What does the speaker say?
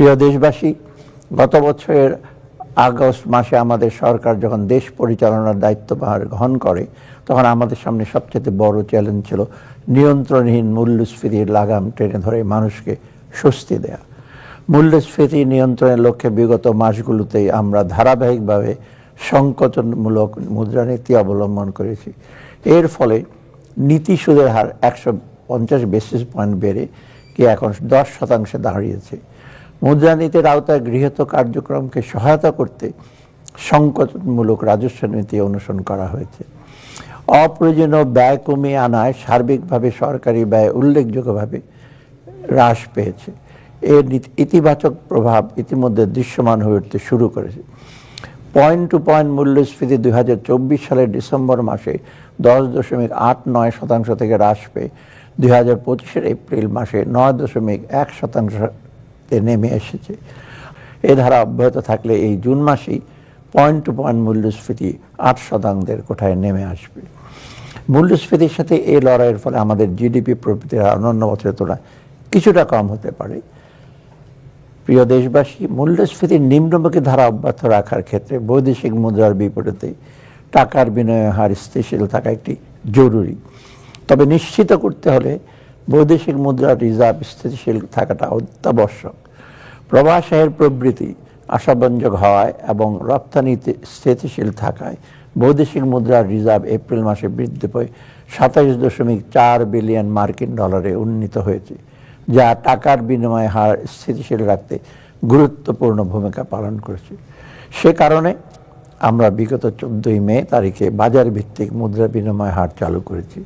প্রিয় দেশবাসী, গত বছরের আগস্ট মাসে আমাদের সরকার যখন দেশ পরিচালনার দায়িত্বভার গ্রহণ করে, তখন আমাদের সামনে সবচেয়ে বড় চ্যালেঞ্জ ছিল নিয়ন্ত্রণহীন মূল্যস্ফীতির লাগাম টেনে ধরে মানুষকে স্বস্তি দেয়া। মূল্যস্ফীতি নিয়ন্ত্রণের লক্ষ্যে বিগত মাসগুলোতেই আমরা ধারাবাহিকভাবে সংকোচনমূলক মুদ্রানীতি অবলম্বন করেছি। এর ফলে নীতি সুদের হার 150 বেসিস পয়েন্ট বেড়ে গিয়ে এখন 10% দাঁড়িয়েছে। মুদ্রানীতির আওতায় গৃহীত কার্যক্রমকে সহায়তা করতে সংকোচনমূলক রাজস্ব নীতি অনুসরণ করা হয়েছে। অপ্রয়োজনীয় ব্যয় কমিয়ে আনায় সার্বিকভাবে সরকারি ব্যয় উল্লেখযোগ্যভাবে হ্রাস পেয়েছে। এর ইতিবাচক প্রভাব ইতিমধ্যে দৃশ্যমান হয়ে উঠতে শুরু করেছে। পয়েন্ট টু পয়েন্ট মূল্যস্ফীতি 2024 সালের ডিসেম্বর মাসে 10.89% থেকে হ্রাস পেয়ে 2025 এপ্রিল মাসে 9.1% নেমে এসেছে। এ ধারা অব্যাহত থাকলে এই জুন মাসেই পয়েন্ট টু পয়েন্ট মূল্যস্ফীতি 8% কোঠায় নেমে আসবে। মূল্যস্ফীতির সাথে এই লড়াইয়ের ফলে আমাদের জিডিপি প্রবৃদ্ধির হার অন্যান্য বছরের তুলনায় কিছুটা কম হতে পারে। প্রিয় দেশবাসী, মূল্যস্ফীতির নিম্নমুখী ধারা অব্যাহত রাখার ক্ষেত্রে বৈদেশিক মুদ্রার বিপরীতে টাকার বিনিময় হার স্থিতিশীল থাকা একটি জরুরি। তবে নিশ্চিত করতে হলে বৈদেশিক মুদ্রার রিজার্ভ স্থিতিশীল থাকাটা অত্যাবশ্যক। প্রবাসের প্রবৃদ্ধি আশাব্যঞ্জক হওয়ায় এবং রপ্তানিতে স্থিতিশীল থাকায় বৈদেশিক মুদ্রার রিজার্ভ এপ্রিল মাসে বৃদ্ধি পেয়ে 27.4 বিলিয়ন মার্কিন ডলারে উন্নীত হয়েছে, যা টাকার বিনিময় হার স্থিতিশীল রাখতে গুরুত্বপূর্ণ ভূমিকা পালন করেছে। সে কারণে আমরা বিগত 14 মে তারিখে বাজার ভিত্তিক মুদ্রা বিনিময় হার চালু করেছি।